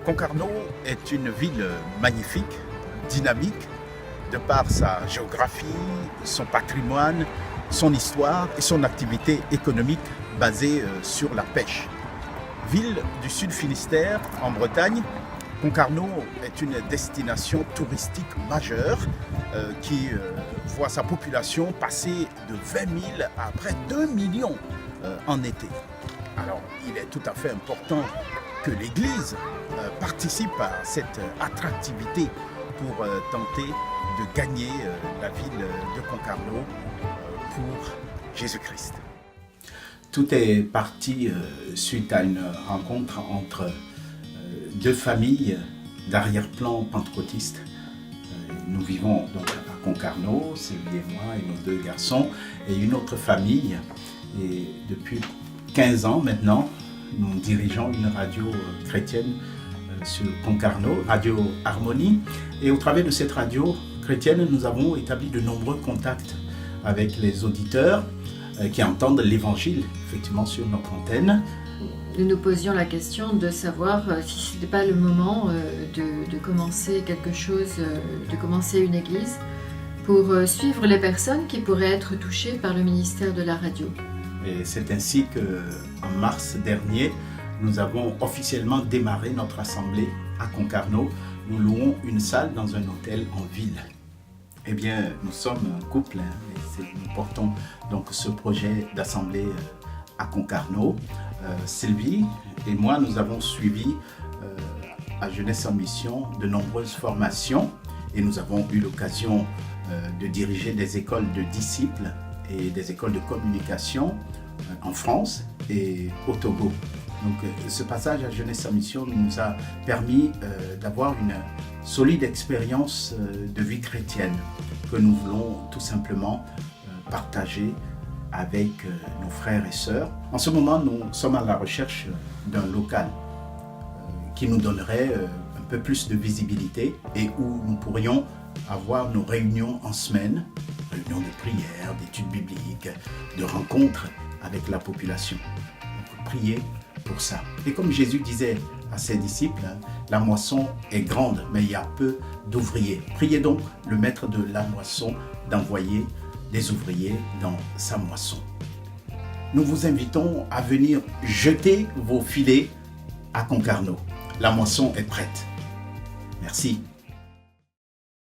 Concarneau est une ville magnifique, dynamique, de par sa géographie, son patrimoine, son histoire et son activité économique basée sur la pêche. Ville du Sud Finistère, en Bretagne, Concarneau est une destination touristique majeure qui voit sa population passer de 20 000 à près de 2 millions en été. Alors, il est tout à fait important que l'Église participe à cette attractivité pour tenter de gagner la ville de Concarneau pour Jésus-Christ. Tout est parti suite à une rencontre entre deux familles d'arrière-plan pentecôtistes. Nous vivons donc à Concarneau, Sylvie et moi et nos deux garçons, et une autre famille. Et depuis 15 ans maintenant, nous dirigeons une radio chrétienne sur Concarneau, Radio Harmonie. Et au travers de cette radio chrétienne, nous avons établi de nombreux contacts avec les auditeurs qui entendent l'évangile effectivement sur notre antenne. Nous nous posions la question de savoir si ce n'était pas le moment de commencer quelque chose, de commencer une église pour suivre les personnes qui pourraient être touchées par le ministère de la radio. Et c'est ainsi qu'en mars dernier, nous avons officiellement démarré notre assemblée à Concarneau. Nous louons une salle dans un hôtel en ville. Eh bien, nous sommes un couple et nous portons donc ce projet d'assemblée à Concarneau. Sylvie et moi, nous avons suivi à Jeunesse en Mission de nombreuses formations et nous avons eu l'occasion de diriger des écoles de disciples et des écoles de communication en France et au Togo. Donc ce passage à Jeunesse en Mission nous a permis d'avoir une solide expérience de vie chrétienne que nous voulons tout simplement partager avec nos frères et sœurs. En ce moment, nous sommes à la recherche d'un local qui nous donnerait un peu plus de visibilité et où nous pourrions avoir nos réunions en semaine, réunions de prière, d'études bibliques, de rencontres avec la population. Donc, priez pour ça. Et comme Jésus disait à ses disciples, la moisson est grande, mais il y a peu d'ouvriers. Priez donc le maître de la moisson d'envoyer des ouvriers dans sa moisson. Nous vous invitons à venir jeter vos filets à Concarneau. La moisson est prête. Merci.